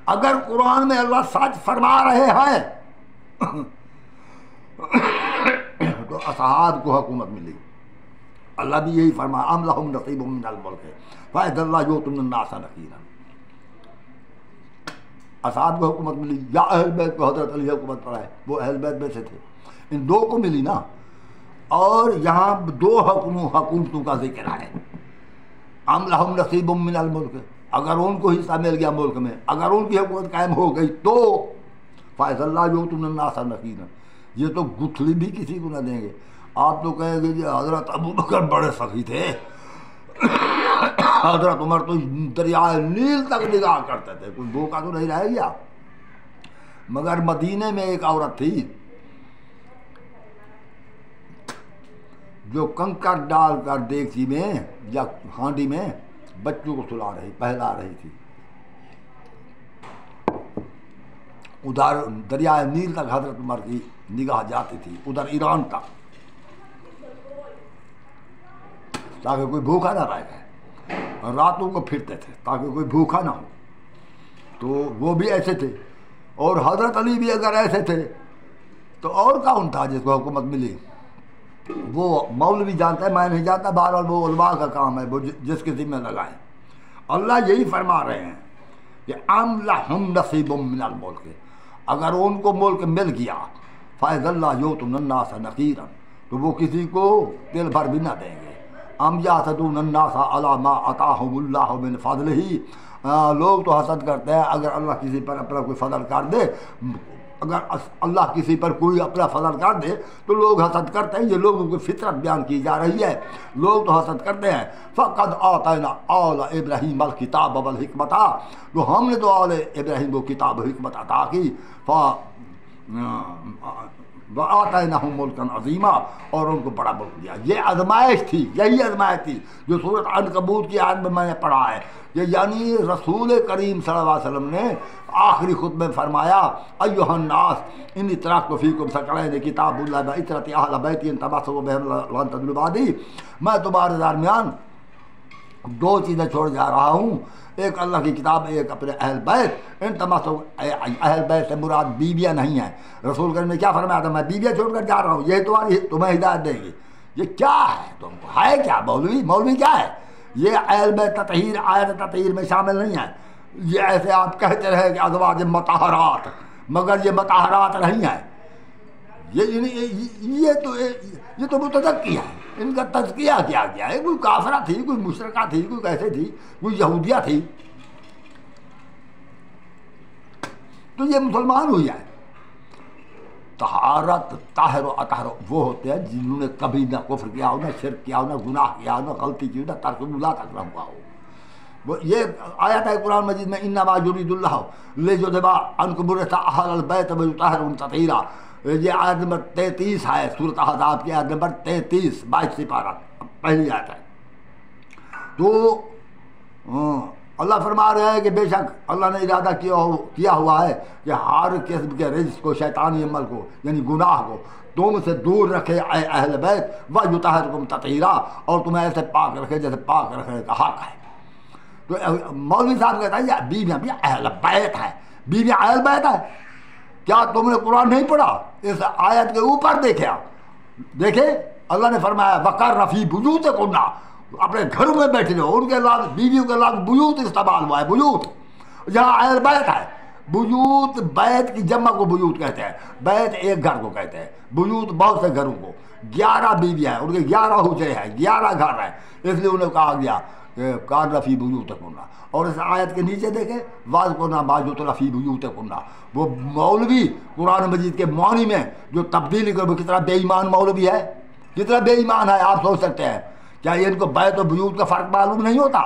اگر قرآن میں اللہ سچ فرما رہے ہیں تو اصحاب کو حکومت ملی، اللہ بھی یہی فرمایا ام لہم نصیب من الملک فإذا لا یؤتون الناس نقیرا۔ اصحاب کو حکومت ملی، یا اہل بیت کو حضرت علی حکومت پر آئے، وہ اہل بیت میں سے تھے، ان دو کو ملی نا۔ اور یہاں دو حکومتوں کا ذکر ہے، ام لہم نصیب من الملک، اگر ان کو حصہ مل گیا ملک میں، اگر ان کی حکومت قائم ہو گئی تو فإذا لا یؤتون الناس نقیرا، یہ تو گٹھلی بھی کسی کو نہ دیں گے۔ آپ تو کہیں گے کہ حضرت ابو بکر بڑے سخی تھے، حضرت عمر تو دریائے نیل تک نگاہ کرتے تھے، کوئی بھوکا تو نہیں رہ گیا۔ مگر مدینے میں ایک عورت تھی جو کنکر ڈال کر دیگچی میں یا ہانڈی میں بچوں کو پہلا رہی تھی، ادھر دریائے نیل تک حضرت عمر کی نگاہ جاتی تھی، ادھر ایران تک، تاکہ کوئی بھوکا نہ رہ جائے، راتوں کو پھرتے تھے تاکہ کوئی بھوکا نہ ہو۔ تو وہ بھی ایسے تھے، اور حضرت علی بھی اگر ایسے تھے تو اور کون تھا جس کو حکومت ملی؟ وہ مولوی جانتا ہے، میں نہیں جانتا، بہرحال وہ علماء کا کام ہے، وہ جس کے ذمہ لگائیں۔ اللہ یہی فرما رہے ہیں کہ ام لہم نصیب من الملک، اگر ان کو ملک مل گیا فإذا لا یؤتون الناس نقیرا، تو وہ کسی کو دل بھر بھی نہ دیں گے۔ ام یحسدون الناس علی ما آتاہم اللہ من فضلہ، لوگ تو حسد کرتے ہیں اگر اللہ کسی پر اپنا کوئی فضل کر دے، اگر اللہ کسی پر کوئی اپنا فضل کر دے تو لوگ حسد کرتے ہیں، یہ لوگوں کی فطرت بیان کی جا رہی ہے، لوگ تو حسد کرتے ہیں۔ فقد آتینا آل ابراہیم الکتاب والحکمت، تو ہم نے تو آل ابراہیم کو کتاب و حکمت عطا کی، وآتیناہم ملکا عظیما، اور ان کو بڑا ملک دیا۔ یہ آزمائش تھی، یہی آزمائش تھی جو سورۃ عنکبوت کی آیت میں نے پڑھا ہے، کہ یعنی رسول کریم صلی اللہ علیہ وسلم نے آخری خطبے میں فرمایا ایھا الناس انی ترکت فیکم ثقلین کتاب اللہ وعترۃ اہل بیتی تمسکوا بہما لن تضلوا بعدی، میں تمہارے درمیان دو چیزیں چھوڑ جا رہا ہوں، ایک اللہ کی کتاب، ایک اپنے اہل بیت۔ ان تمسک، اہل بیت سے مراد بیویاں نہیں ہیں، رسول کریم نے کیا فرمایا تھا؟ میں بیویاں چھوڑ کر جا رہا ہوں، یہی تمہیں ہدایت دے گی، یہ کیا ہے؟ تم کو ہے کیا مولوی کیا ہے؟ یہ علم تطہیر آیت تطہیر میں شامل نہیں ہے. یہ ایسے آپ کہتے رہے کہ ازواج مطہرات، مگر یہ مطہرات نہیں ہیں. یہ تو متزکی ہے. ان کا تزکیہ کیا گیا ہے. کوئی کافرہ تھی، کوئی مشرکہ تھی، کوئی کیسے تھی، کوئی یہودیہ تھی، تو یہ مسلمان ہوئی ہے. طہارت طاہر و اطہر وہ ہوتے ہیں جنہوں نے کبھی نہ کفر کیا ہو، نہ شرک کیا ہو، نہ گناہ کیا ہو، نہ غلطی کی ہو، نہ ترک اللہ تک نہ ہوا ہو. وہ یہ آیت ہے قرآن مجید میں، انما یرید اللہ لیذھب عنکم الرجس اہل البیت ویطہرکم تطہیرا. یہ آیت نمبر 33 ہے سورۃ احزاب کی، آیت نمبر 33 22 پارہ پہلی آیت ہے. تو اللہ فرما رہے ہیں کہ بے شک اللہ نے ارادہ کیا ہوا ہے کہ ہر قسم کے رجس کو، شیطانی عمل کو، یعنی گناہ کو تم سے دور رکھے اے اہل بیت، ویطہرکم تطہیرا، اور تمہیں ایسے پاک رکھے جیسے پاک رکھنے کا حق ہے. تو مولوی صاحب کہتا ہے یہ بیویاں بھی اہل بیت ہے. بیویاں اہل بیت ہے؟ کیا تم نے قرآن نہیں پڑھا؟ اس آیت کے اوپر دیکھے اللہ نے فرمایا وقرن فی بیوتکن، اپنے گھروں میں بیٹھے رہو. ان کے لفظ بیویوں کے لفظ بیوت استعمال ہوا ہے. بیوت یہاں اہل بیت ہے. بیوت بیت کی جمع کو بیوت کہتے ہیں. بیت ایک گھر کو کہتے ہیں. بیوت بہت سے گھروں کو. 11 بیویاں ہیں، ان کے 11 حجرے ہیں، 11 گھر ہیں، اس لیے انہیں کہا گیا وقرن فی بیوتکن. اور اس آیت کے نیچے دیکھیں واذکرن ما یتلی فی بیوتکن. وہ مولوی قرآن مجید کے معنی میں جو تبدیلی کر، وہ کتنا بے ایمان مولوی ہے، کتنا بے ایمان ہے. آپ سوچ سکتے ہیں کیا ان کو بیت و بیوت کا فرق معلوم نہیں ہوتا؟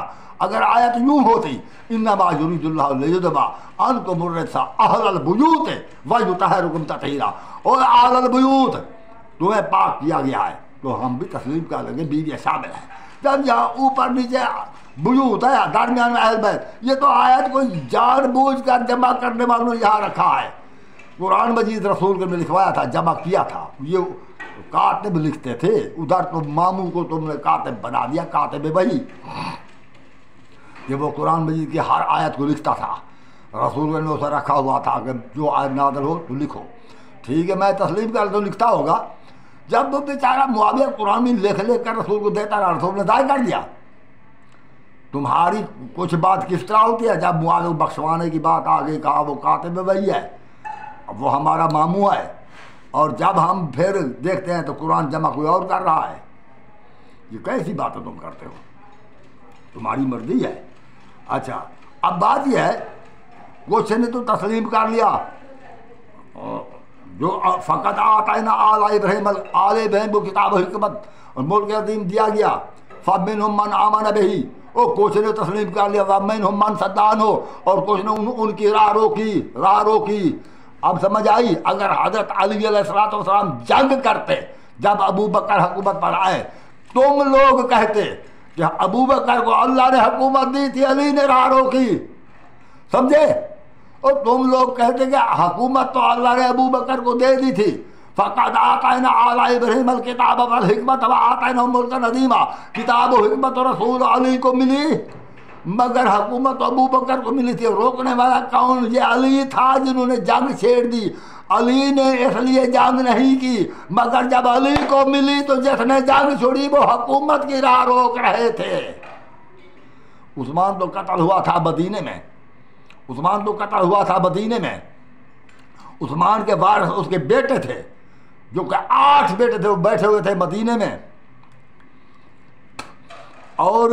اگر آیت یوں ہوتی انما یرید اللہ لیذھب عنکم الرجس اہل البیوت ویطہرکم تطہیرا، اور اہل البیوت تمہیں پاک کیا گیا ہے، تو ہم بھی تسلیم کر لیں گے بیویاں شامل ہیں. جب یہاں اوپر نیچے بیوت ہے، درمیان میں اہل بیت، یہ تو آیت کو جان بوجھ کر جمع کرنے والوں نے یہاں رکھا ہے. قرآن مجید رسول کے نے لکھوایا تھا، جمع کیا تھا. یہ کاتب لکھتے تھے، ادھر تو ماموں کو تم نے کاتب بنا دیا، کاتب وحی. یہ وہ قرآن مجید کی ہر آیت کو لکھتا تھا. رسول نے اسے رکھا ہوا تھا کہ جو آیت نازل ہو تو لکھو. ٹھیک ہے، میں تسلیم کر تو لکھتا ہوگا. جب وہ بیچارہ معاویہ قرآن میں لکھ کر رسول کو دیتا رہا، رسول نے ضائع کر دیا. تمہاری کچھ بات کس طرح ہوتی ہے؟ جب معاویہ کو بخشوانے کی بات آ گئی، کہا وہ کاتب وحی ہے، اب وہ ہمارا ماموں ہے. اور جب ہم پھر دیکھتے ہیں تو قرآن جمع کوئی اور کر رہا ہے. یہ کیسی باتیں تم کرتے ہو؟ تمہاری مرضی ہے. اچھا، اب بات یہ ہے کچھ نے تو تسلیم کر لیا، جو فقط آتینا آل ابراہیم کو کتاب و حکمت اور ملک عظیم دیا گیا. فمنہم من آمن بہ، اور کچھ نے تسلیم کر لیا. ومنہم من صد عنہ، اور کچھ نے ان کی راہ روکی. اب سمجھ آئی؟ اگر حضرت علی علیہ السلام جنگ کرتے جب ابو بکر حکومت پر آئے، تم لوگ کہتے کہ ابو بکر کو اللہ نے حکومت دی تھی، علی نے راہ روکی. سمجھے؟ اور تم لوگ کہتے کہ حکومت تو اللہ نے ابو بکر کو دے دی تھی. فقد آتینا آل ابراہیم الکتاب والحکمت وآتیناہم ملکا عظیما. کتاب و حکمت و رسول علی کو ملی، مگر حکومت ابو بکر کو ملی تھی. روکنے والا کون؟ یہ علی تھا جنہوں نے جنگ چھیڑ دی. علی نے اس لیے جنگ نہیں کی، مگر جب علی کو ملی تو جس نے جنگ چھوڑی وہ حکومت کی راہ روک رہے تھے. عثمان تو قتل ہوا تھا مدینے میں. عثمان کے وارث اس کے بیٹے تھے، جو کہ 8 بیٹے تھے، وہ بیٹھے ہوئے تھے مدینے میں. اور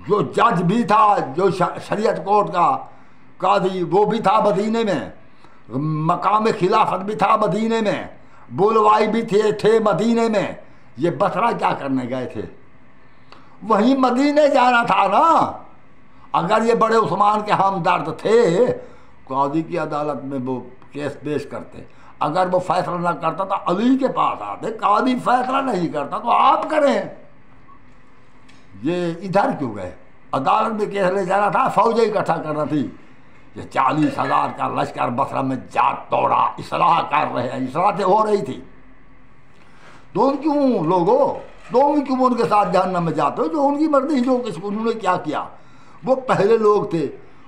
جو جج بھی تھا، جو شریعت کورٹ کا قاضی، وہ بھی تھا مدینے میں. مقام خلافت بھی تھا مدینے میں. بولوائی بھی تھے مدینے میں. یہ بصرہ کیا کرنے گئے تھے؟ وہیں مدینے جانا تھا نا. اگر یہ بڑے عثمان کے ہمدرد تھے، قاضی کی عدالت میں وہ کیس پیش کرتے. اگر وہ فیصلہ نہ کرتا تو علی کے پاس آتے. قاضی فیصلہ نہیں کرتا تو آپ کریں. یہ ادھر کیوں گئے؟ عدالت میں کیس لے جانا تھا، فوجیں اکٹھا کرنا تھی. یہ 40,000 کا لشکر بصرہ میں جا توڑا، اصلاح کر رہے ہیں، اصلاح ہو رہی تھی. تم کیوں ان کے ساتھ جہنم میں جاتے ہو؟ جو ان کی مرضی، جو کچھ انہوں نے کیا، وہ پہلے لوگ تھے،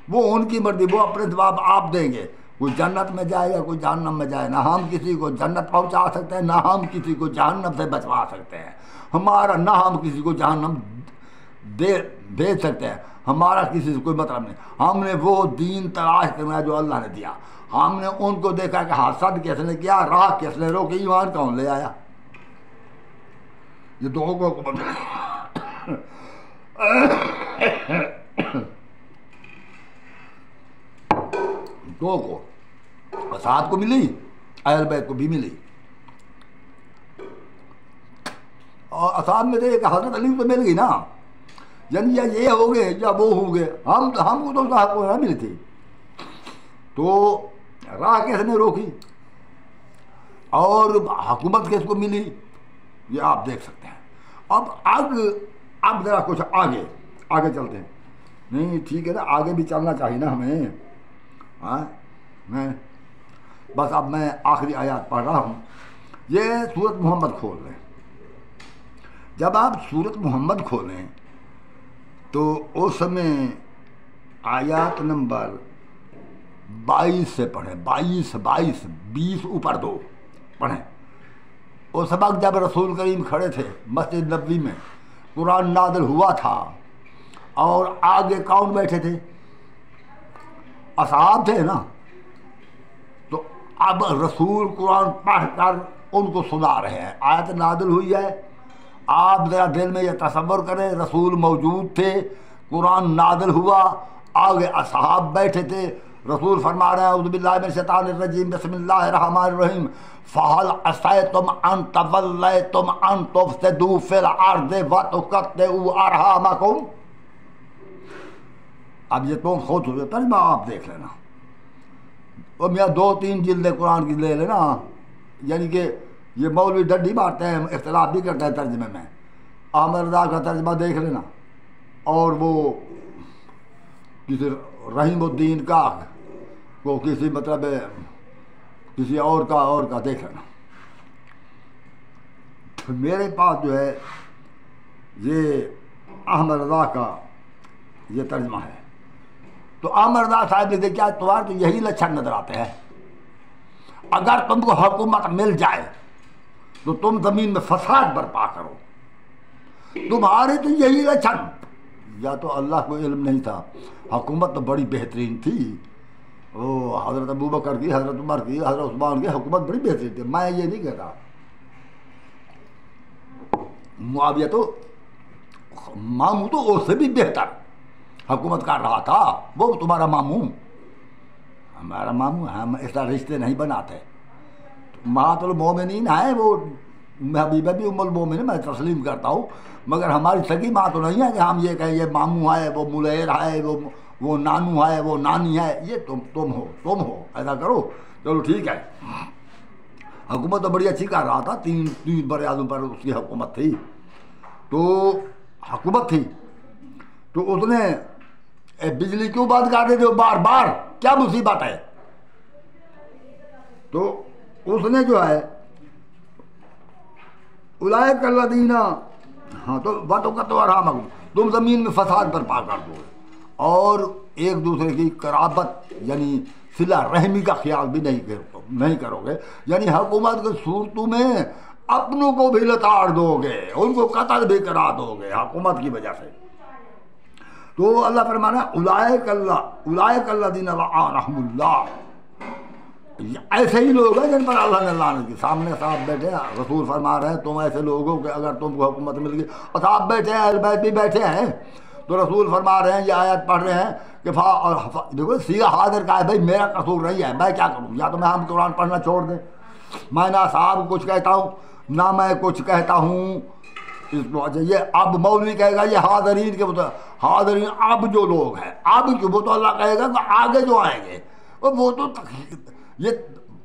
وہ ان کی مرضی، وہ اپنے جواب آپ دیں گے. کوئی جنت میں جائے یا کوئی جہنم میں جائے، نہ ہم کسی کو جنت پہنچا سکتے ہیں نہ ہم کسی کو جہنم سے بچوا سکتے ہیں، ہمارا نہ ہم کسی کو جہنم دے سکتے ہیں، ہمارا کسی سے کوئی مطلب نہیں۔ ہم نے وہ دین تلاش کرنا ہے جو اللہ نے دیا، ہم نے ان کو دیکھا کہ حسد کس نے کیا، راہ کس نے روکی، ایمان کون لے آیا۔ یہ دو کو دو کو اصحاب کو ملی، اہل بیت کو بھی ملی، اور اصحاب میں سے ایک حضرت علی کو مل گئی نا، یعنی یا یہ ہو گئے یا وہ ہو گئے، ہم کو تو صاحب کو نہ ملی تھی۔ تو راہ کس نے روکی اور حکومت کس کو ملی، یہ آپ دیکھ سکتے ہیں۔ اب ذرا کچھ آگے چلتے ہیں۔ نہیں ٹھیک ہے نا، آگے بھی چلنا چاہیے نا ہمیں، بس اب میں آخری آیات پڑھ رہا ہوں۔ یہ سورۃ محمد کھول لیں، جب آپ سورۃ محمد کھولیں تو اس میں آیات نمبر 22 سے پڑھیں، 20 اوپر 2 پڑھیں۔ اس وقت جب رسول کریم کھڑے تھے مسجد نبوی میں، قرآن نازل ہوا تھا، اور آگے کون بیٹھے تھے؟ اصحاب تھے نا۔ تو اب رسول قرآن پڑھ کر ان کو سنا رہے ہیں، آیت نازل ہوئی ہے۔ آپ ذرا دل میں یہ تصور کریں، رسول موجود تھے، قرآن نازل ہوا، آگے اصحاب بیٹھے تھے، رسول فرما رہے ہیں اعوذ باللہ من الشیطان الرجیم بسم اللہ الرحمن الرحیم فَهَلْ عَصَيْتُمْ أَن تَوَلَّيْتُمْ أَن تُفْسِدُوا فِي الْأَرْضِ وَتُقَطِّعُوا أَرْحَامَكُمْ۔ اب یہ تم خود ہوئے ترجمہ آپ دیکھ لینا، وہ میاں 2-3 جلدیں قرآن کی لے لینا، یعنی کہ یہ مولوی ڈڈی مارتے ہیں، اختلاف بھی کرتے ہیں ترجمے میں۔ احمد رضا کا ترجمہ دیکھ لینا، اور وہ کسی رحیم الدین کا کو کسی مطلب کسی اور کا دیکھ لینا۔ میرے پاس جو ہے یہ احمد رضا کا یہ ترجمہ ہے۔ تو احمد رضا صاحب نے دیکھا تمہارے تو یہی لچھن نظر آتے ہیں، اگر تم کو حکومت مل جائے تو تم زمین میں فساد برپا کرو، تمہارے تو یہی لچھن۔ یا تو اللہ کو علم نہیں تھا، حکومت تو بڑی بہترین تھی، وہ حضرت ابوبکر کی، حضرت عمر کی، حضرت عثمان کی حکومت بڑی بہترین تھی، میں یہ نہیں کہتا۔ معاویہ تو ماموں تو اس سے بھی بہتر حکومت کر رہا تھا، وہ تمہارا ماموں، ہمارا ماموں، ہم اس طرح رشتے نہیں بناتے۔ امہات المومنین ہے وہ، حبیبہ بھی ام المومنین، میں تسلیم کرتا ہوں، مگر ہماری سگی ماں تو نہیں ہے کہ ہم یہ کہیں یہ ماموں ہے، وہ ملیر ہے، وہ نانو ہے، وہ نانی ہے، یہ تم ہو، ایسا کرو۔ چلو ٹھیک ہے، حکومت تو بڑی اچھی کر رہا تھا، 3 بر اعظم پر اس کی حکومت تھی، تو اس نے بجلی کیوں بند کر دیتے ہو بار بار، کیا مصیبت ہے؟ تو اس نے جو ہے اولئک الذین، ہاں تو وَتُقَطِّعُوا أَرْحَامَكُمْ، تم زمین میں فساد برپا کر دو اور ایک دوسرے کی قرابت یعنی صلہ رحمی کا خیال بھی نہیں کرو گے، یعنی حکومت کی صورتوں میں اپنوں کو بھی لتاڑ دو گے، ان کو قتل بھی کرا دو گے حکومت کی وجہ سے۔ تو اللہ فرمانا اولئک الذین لعنہم اللہ، ایسے ہی لوگ ہیں جن پر اللہ نے لعنت کی۔ سامنے صاحب بیٹھے ہیں، رسول فرما رہے ہیں تم ایسے لوگ ہو کہ اگر تم کو حکومت مل گئی، اور صاحب بیٹھے ہیں، اہل بیت بھی بیٹھے ہیں، تو رسول فرما رہے ہیں، یہ آیت پڑھ رہے ہیں کہ دیکھو سیدھا حاضر کا ہے، بھائی میرا قصور نہیں ہے، میں کیا کروں؟ یا تو میں ہم قرآن پڑھنا چھوڑ دیں، میں نہ صاحب کچھ کہتا ہوں نہ میں کچھ کہتا ہوں، اس کو یہ اب مولوی کہے گا یہ حاضرین کے حاضرین اب جو لوگ ہیں، اب جو وہ تو اللہ کہے گا کہ آگے جو آئیں گے، وہ تو یہ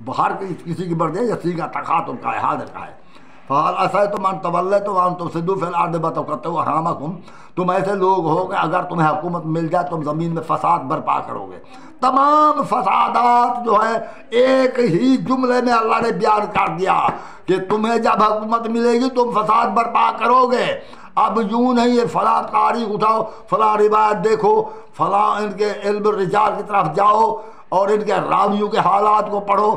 باہر کسی کی مرضی ہے، یا سیگا تخاطب کا ہے، حاضر کا ہے۔ فَهَلْ عَصَيْتُمْ أَن تَوَلَّيْتُمْ وَأَن تُفْسِدُوا فِي الْأَرْضِ وَتُقَطِّعُوا أَرْحَامَكُمْ، تم ایسے لوگ ہو کہ اگر تمہیں حکومت مل جائے تم زمین میں فساد برپا کرو گے۔ تمام فسادات جو ہے ایک ہی جملے میں اللہ نے بیان کر دیا کہ تمہیں جب حکومت ملے گی تم فساد برپا کرو گے۔ اب یوں نہیں ہے فلاں تاریخ اٹھاؤ، فلاں روایت دیکھو، فلاں ان کے علم الرجال کی طرف جاؤ اور ان کے راویوں کے حالات کو پڑھو.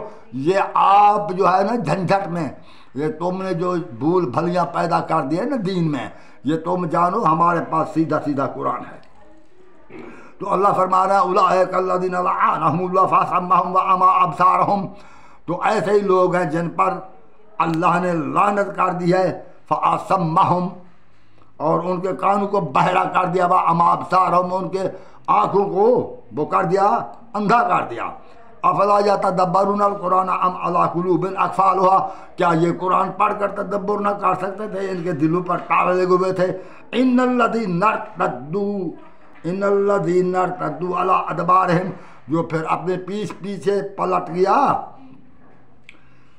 یہ آپ جو ہے نا جھنجھٹ میں، یہ تم نے جو بھول بھلیاں پیدا کر دی ہے نا دین میں، یہ تم جانو ہمارے پاس سیدھا سیدھا قرآن ہے. تو اللہ فرما رہا ہے اولئک الذین لعنہم اللہ فاصمہم واعمی ابصارہم، تو ایسے ہی لوگ ہیں جن پر اللہ نے لعنت کر دی ہے، فاصمہم، اور ان کے کانوں کو بہرا کر دیا، واعمی ابصارہم، ان کے آنکھوں کو وہ کر دیا، اندھا کر دیا. افلا یتدبرون القرآن ام علی قلوب اقفالھا، کیا یہ قرآن پڑھ کر تدبر نہ کر سکتے تھے؟ ان کے دلوں پر تالے لگے ہوئے تھے. ان الذین ارتدوا علی ادبارہم، جو پھر اپنے پیچھے پلٹ گیا،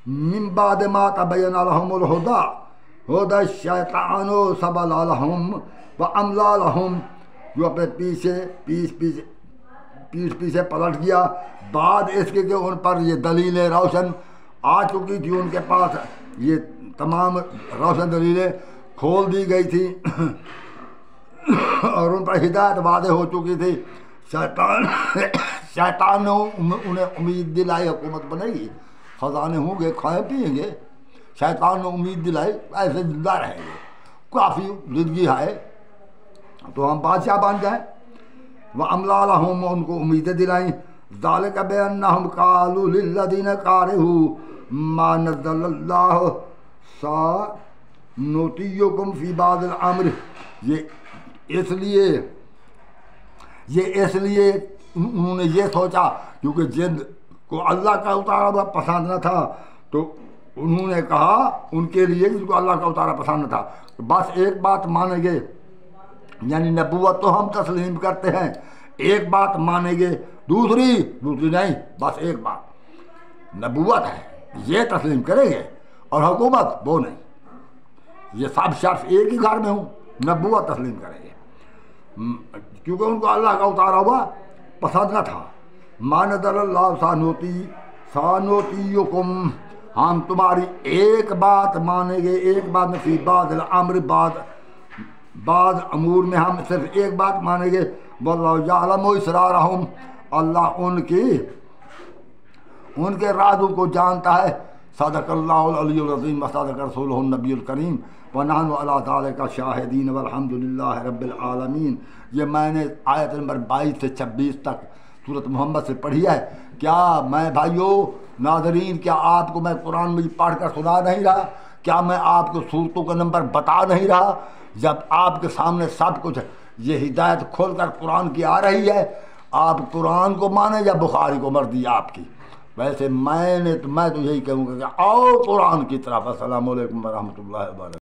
من بعد ما تبین لہم الہدی ہدی الشیطان سبل لہم واملی لہم، جو اپنے پیچھے پلٹ گیا بعد اس کے کہ ان پر یہ دلیلیں روشن آ چکی تھی، ان کے پاس یہ تمام روشن دلیلیں کھول دی گئی تھی اور ان پر ہدایت واضح ہو چکی تھی. شیطان نے انہیں امید دلائی حکومت بنے گی، خزانے ہوں گے، کھائیں پیئیں گے. شیطان نے امید دلائی ایسے زندہ رہیں گے، کافی زندگی ہے تو ہم بادشاہ بن جائیں. وَأَمْلَىٰ لَهُمْ، ان کو امیدیں دلائیں. ذَلِكَ بِأَنَّهُمْ قَالُوا لِلَّذِينَ كَرِهُوا مَا نَزَّلَ اللَّهُ سَنُطِيعُكُمْ فِي بَعْضِ الْأَمْرِ، یہ اس لیے انہوں نے یہ سوچا کیونکہ جن کو اللہ کا اتارا ہوا پسند نہ تھا، تو انہوں نے کہا ان کے لیے جن کو اللہ کا اتارا پسند نہ تھا بس ایک بات مانیں گے، یعنی نبوت تو ہم تسلیم کرتے ہیں، ایک بات مانیں گے، دوسری نہیں، بس ایک بات نبوت ہے یہ تسلیم کریں گے، اور حکومت وہ نہیں. یہ سب شخص ایک ہی گھر میں ہوں، نبوت تسلیم کریں گے کیونکہ ان کو اللہ کا اتارا ہوا پسند نہ تھا. ما نزل اللہ سنطیعکم، ہم تمہاری ایک بات مانیں گے، ایک بات میں فی بعض الامر، بعض امور میں ہم صرف ایک بات مانیں گے. واللہ یعلم اسرارہم، اللہ ان کے رازوں کو جانتا ہے. صدق اللہ العلی العظیم وصدق رسولہ النبی الکریم ونحن علی ذلک شاہدین والحمد للہ رب العالمین. یہ میں نے آیت نمبر 22 سے 26 تک سورۃ محمد سے پڑھی ہے. کیا میں بھائیو ناظرین، کیا آپ کو میں قرآن مجید پڑھ کر سنا نہیں رہا؟ کیا میں آپ کو صورتوں کا نمبر بتا نہیں رہا؟ جب آپ کے سامنے سب کچھ یہ ہدایت کھول کر قرآن کی آ رہی ہے، آپ قرآن کو مانیں یا بخاری کو، مرضی آپ کی. ویسے میں تو یہی کہوں گا کہ آؤ قرآن کی طرف. السلام علیکم ورحمۃ اللہ وبرکاتہ.